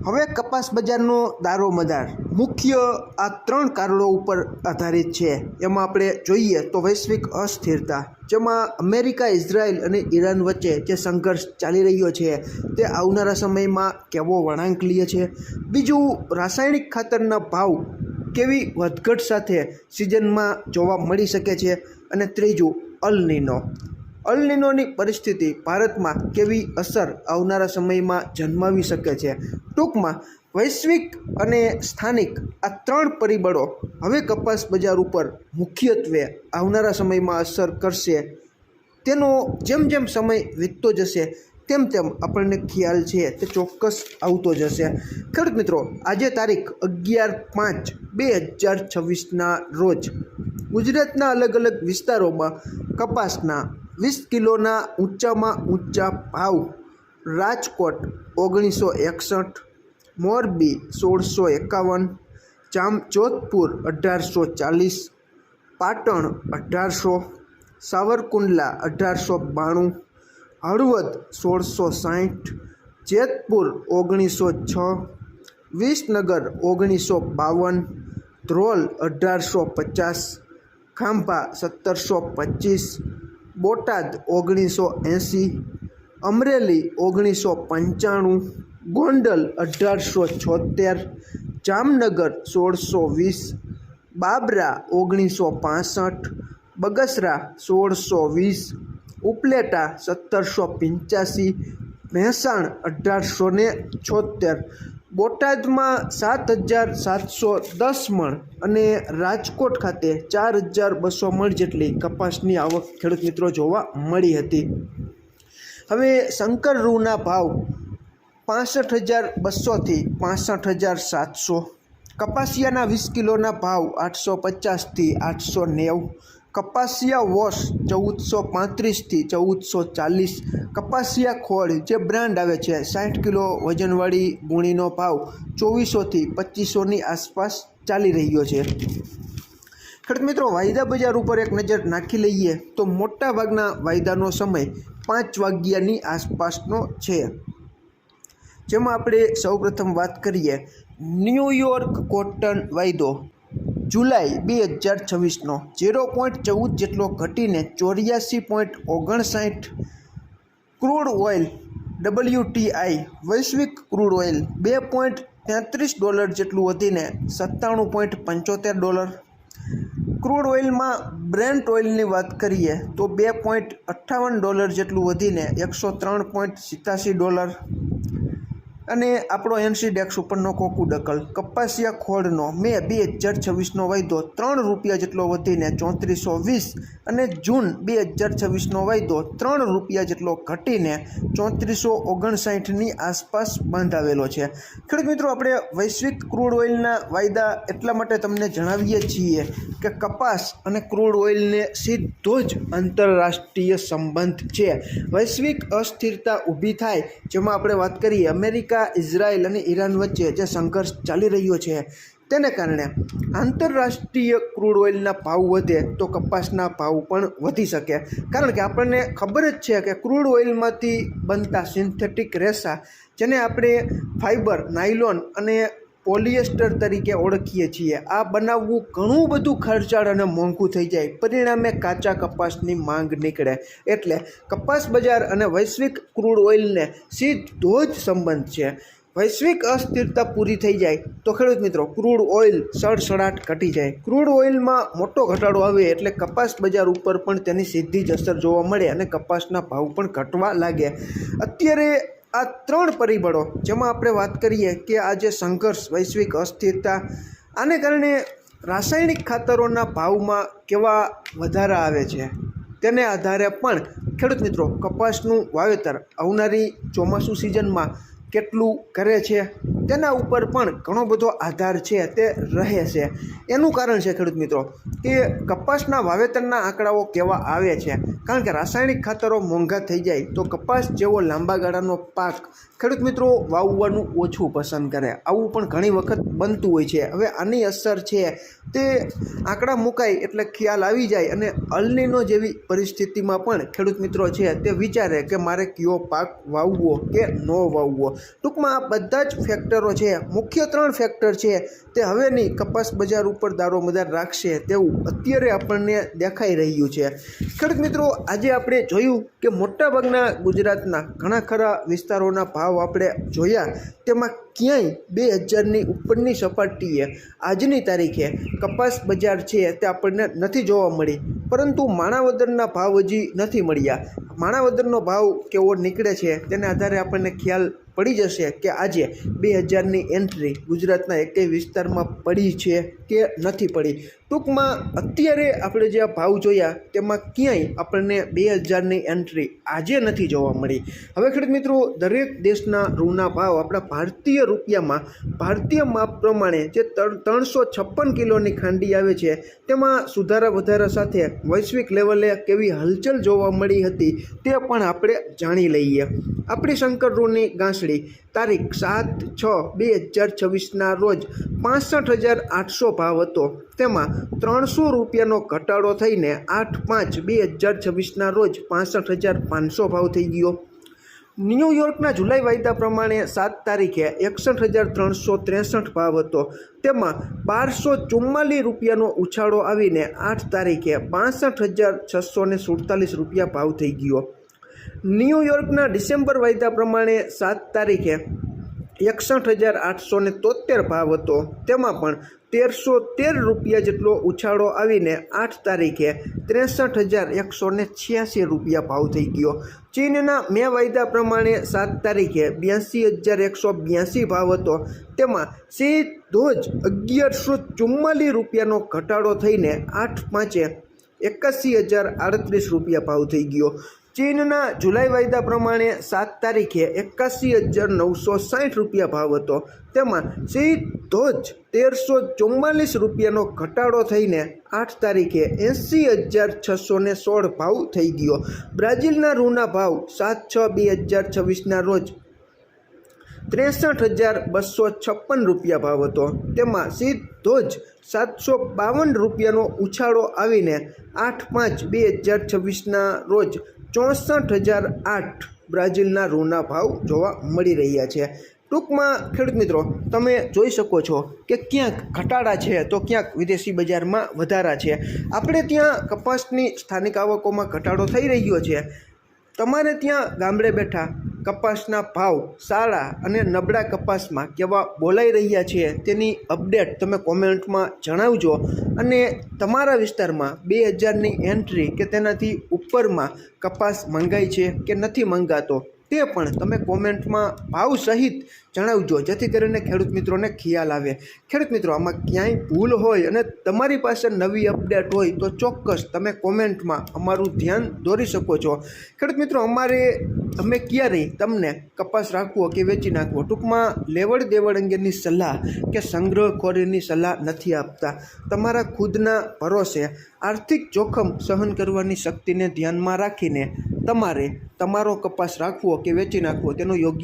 હવે કપાસ બજારનો દારોમદાર મુખ્ય આ 3 કારણો ઉપર આધારિત છે। એમાં આપણે જોઈએ તો વૈશ્વિક અસ્થિરતા, જેમાં અમેરિકા, ઇઝરાયલ અને ઈરાન વચ્ચે જે સંઘર્ષ ચાલી રહ્યો છે તે આવનારા સમયમાં કેવો વળાંક લે છે। બીજું, રાસાયણિક ખાતરના ભાવ કેવી વધઘટ સાથે સિઝનમાં જોવા મળી શકે છે। અને ત્રીજું, અલ નિનોની પરિસ્થિતિ ભારતમાં કેવી અસર આવનારા સમયમાં જન્માવી શકે છે। ટૂંકમાં વૈશ્વિક અને સ્થાનિક આ 3 પરિબળો હવે કપાસ બજાર ઉપર મુખ્યત્વે આવનારા સમયમાં અસર કરશે। તેનો જેમ જેમ સમય વીતતો જશે તેમ તેમ આપણને ખ્યાલ છે તે ચોક્કસ આવતો જશે। ખેડૂત મિત્રો, આજે તારીખ 11/5/2026ના રોજ ગુજરાતના અલગ અલગ વિસ્તારોમાં કપાસના 20 કિલોના ઊંચામાં ઊંચા ભાવ રાજકોટ 1961, મોરબી 1651, જોધપુર 1840, પાટણ 1800, સાવરકુંડલા 1892, હળવદ 1660, જેતપુર 1906, વિસનગર 1952, ધ્રોલ 1850, ખાંભા 1725, બોટાદ 1980, અમરેલી 1995, ગોંડલ 1876, જામનગર 1620, બાબરા 1965, બગસરા 1620, ઉપલેટા 1785, ભેંસાણ 1876, બોટાદમાં 7710 મણ અને રાજકોટ ખાતે 4200 મણ જેટલી કપાસની આવક ખેડૂત મિત્રો જોવા મળી હતી। હવે શંકર રૂના ભાવ 65,200થી 65,700, કપાસિયાના 20 કિલોના ભાવ 850થી 890, કપાસિયા વોશ 1435થી 1440, કપાસિયા ખોળ જે બ્રાન્ડ આવે છે 60 કિલો વજનવાળી ગુણીનો ભાવ 2400થી 2500ની આસપાસ ચાલી રહ્યો છે। ખેડૂત મિત્રો, વાયદા બજાર ઉપર એક નજર નાખી લઈએ તો મોટા ભાગના વાયદાનો સમય 5 વાગ્યાની આસપાસનો છે, જેમાં આપણે સૌપ્રથમ વાત કરીએ ન્યૂયોર્ક કોટન વાયદો જુલાઈ 2026નો 0.14 જેટલો ઘટીને 84.59, ક્રૂડ ઓઇલ WTI વૈશ્વિક ક્રૂડ ઓઇલ $2.33 જેટલું વધીને $97.75, ક્રૂડ ઓઇલમાં બ્રેન્ટ ઓઇલની વાત કરીએ તો $2.58 જેટલું વધીને $103.87, અને આપણો એનસીડેક્સ ઉપરનો કોકુડકલ કપાસિયા ખોળનો મે 2026નો વાયદો ₹3 જેટલો વધીને 3420 અને જૂન 2026નો વાયદો ₹3 જેટલો ઘટીને 3459ની આસપાસ બાંધાવેલો છે। ખેડૂત મિત્રો, આપણે વૈશ્વિક ક્રૂડ ઓઇલના વાયદા એટલા માટે તમને જણાવીએ છીએ કે કપાસ અને ક્રૂડ ઓઇલને સીધો જ આંતરરાષ્ટ્રીય સંબંધ છે। વૈશ્વિક અસ્થિરતા ઊભી થાય, જેમાં આપણે વાત કરીએ અમેરિકા, ઇઝરાયલ અને ઈરાન વચ્ચે જે સંઘર્ષ ચાલી રહ્યો છે તેને કારણે આંતરરાષ્ટ્રીય ક્રૂડ ઓઇલના ભાવ વધે તો કપાસના ભાવ પણ વધી શકે। કારણ કે આપણને ખબર જ છે કે ક્રૂડ ઓઇલમાંથી બનતા સિન્થેટિક રેસા, જેને આપણે ફાઇબર, નાયલોન અને પોલિએસ્ટર તરીકે ઓળખીએ છીએ, આ બનાવવું ઘણું બધું ખર્ચાળ અને મોંઘું થઈ જાય, પરિણામે કાચા કપાસની માંગ નીકળે। એટલે કપાસ બજાર અને વૈશ્વિક ક્રૂડ ઓઇલને સીધો જ સંબંધ છે। વૈશ્વિક અસ્થિરતા પૂરી થઈ જાય તો ખેડૂત મિત્રો ક્રૂડ ઓઇલ સડસડાટ ઘટી જાય। ક્રૂડ ઓઇલમાં મોટો ઘટાડો આવે એટલે કપાસ બજાર ઉપર પણ તેની સીધી જ અસર જોવા મળે અને કપાસના ભાવ પણ ઘટવા લાગે। અત્યારે આ 3 પરિબળો, જેમાં આપણે વાત કરીએ કે આ જે સંઘર્ષ, વૈશ્વિક અસ્થિરતા, આને કારણે રાસાયણિક ખાતરોના ભાવમાં કેવા વધારા આવે છે તેને આધારે પણ ખેડૂત મિત્રો કપાસનું વાવેતર આવનારી ચોમાસું સિઝનમાં કેટલું કરે છે તેના ઉપર પણ ઘણો બધો આધાર છે તે રહે છે। એનું કારણ છે ખેડૂત મિત્રો કે કપાસના વાવેતરના આંકડાઓ કેવા આવે છે, કારણ કે રાસાયણિક ખાતરો મોંઘા થઈ જાય તો કપાસ જેવો લાંબા ગાળાનો પાક ખેડૂત મિત્રો વાવવાનું ઓછું પસંદ કરે। આવું પણ ઘણી વખત બનતું હોય છે। હવે આની અસર છે તે આંકડા મુકાય એટલે ખ્યાલ આવી જાય અને અલ નીનો જેવી પરિસ્થિતિમાં પણ ખેડૂત મિત્રો છે તે વિચારે કે મારે કયો પાક વાવવો કે ન વાવવો। ટૂંકમાં આ બધા જ ફેક્ટરો છે, મુખ્ય 3 ફેક્ટર છે તે હવેની કપાસ બજાર ઉપર દારોમદાર રાખશે તેવું અત્યારે આપણને દેખાઈ રહ્યું છે। ખેડૂત મિત્રો, આજે આપણે જોયું કે મોટાભાગના ગુજરાતના ઘણા ખરા વિસ્તારોના ભાવ આપણે જોયા, તેમાં ક્યાંય 2000ની ઉપરની સપાટીએ આજની તારીખે કપાસ બજાર છે તે આપણને નથી જોવા મળી, પરંતુ માણાવદરના ભાવ હજી નથી મળ્યા। માણાવદરનો ભાવ કેવો નીકળે છે તેના આધારે આપણને ખ્યાલ પડી જશે કે આજે 2000ની એન્ટ્રી ગુજરાતના એકેય વિસ્તારમાં પડી છે કે નથી પડી। ટૂંકમાં અત્યારે આપણે જે આ ભાવ જોયા તેમાં ક્યાંય આપણને 2000ની એન્ટ્રી આજે નથી જોવા મળી। હવે ખેડૂત મિત્રો, દરેક દેશના રૂના ભાવ આપણા ભારતીય રૂપિયામાં ભારતીય માપ પ્રમાણે જે 356 કિલોની ખાંડી આવે છે તેમાં સુધારા વધારા સાથે વૈશ્વિક લેવલે કેવી હલચલ જોવા મળી હતી તે પણ આપણે જાણી લઈએ। આપણી શંકર રૂની ગાંસડી તારીખ 7/6/2026ના રોજ 65,800 ભાવ હતો, તેમાં 300 રૂપિયાનો ઘટાડો થઈને 8/5/2026ના રોજ 65,500 ભાવ થઈ ગયો। ન્યૂયોર્કના જુલાઈ વાયદા પ્રમાણે 7 તારીખે 61,363 ભાવ હતો, તેમાં 1244 રૂપિયાનો ઉછાળો આવીને 8 તારીખે 62,647 રૂપિયા ભાવ થઈ ગયો। ન્યૂયોર્કના ડિસેમ્બર વાયદા પ્રમાણે 7 તારીખે 61,873 ભાવ હતો, તેમાં પણ 1313 રૂપિયા જેટલો ઉછાળો આવીને 8 તારીખે 63,186 રૂપિયા ભાવ થઈ ગયો। ચીનના મે વાયદા પ્રમાણે 7 તારીખે 82,182 ભાવ હતો, તેમાં સીધો જ 1,144 રૂપિયાનો ઘટાડો થઈને 8/5/81,038 રૂપિયા ભાવ થઈ ગયો। ચીનના જુલાઈ વાયદા પ્રમાણે 7 તારીખે 81,960 રૂપિયા ભાવ હતો, તેમાં સીધો જ 1,344 રૂપિયાનો ઘટાડો થઈને 8 તારીખે 80,616 ભાવ થઈ ગયો। બ્રાઝિલના રૂના ભાવ 7/6/2026ના રોજ 63,256 રૂપિયા ભાવ હતો, તેમાં સીધો જ 752 રૂપિયાનો ઉછાળો આવીને 8/5/2026ના રોજ 64,008 બ્રાઝિલના રૂના ભાવ જોવા મળી રહ્યા છે। ટૂંકમાં ખેડૂત મિત્રો, તમે જોઈ શકો છો કે ક્યાંક ઘટાડા છે તો ક્યાંક વિદેશી બજારમાં વધારા છે। આપણે ત્યાં કપાસની સ્થાનિક આવકોમાં ઘટાડો થઈ રહ્યો છે, તમારે ત્યાં ગામડે બેઠા કપાસના ભાવ સારા અને નબળા કપાસમાં કેવા બોલાઈ રહ્યા છે તેની અપડેટ તમે કોમેન્ટમાં જણાવજો, અને તમારા વિસ્તારમાં 2000ની એન્ટ્રી કે તેનાથી ઉપરમાં કપાસ મંગાય છે કે નથી મંગાતો તે પણ તમે કોમેન્ટમાં ભાવ સહિત જણાવજો, જેથી કરીને ખેડૂત મિત્રોને ખ્યાલ આવે। ખેડૂત મિત્રો, આમાં ક્યાંય ભૂલ હોય અને તમારી પાસે નવી અપડેટ હોય તો ચોક્કસ તમે કોમેન્ટમાં અમારું ધ્યાન દોરી શકો છો। ખેડૂત મિત્રો, અમે ક્યારેય તમને કપાસ રાખવો કે વેચી નાખવો, ટૂંકમાં લેવડ દેવડ અંગેની સલાહ કે સંગ્રહખોરીની સલાહ નથી આપતા। તમારા ખુદના ભરોસે આર્થિક જોખમ સહન કરવાની શક્તિને ધ્યાનમાં રાખીને તમારે તમારો કપાસ રાખવો કે વેચી નાખવો તેનો યોગ્ય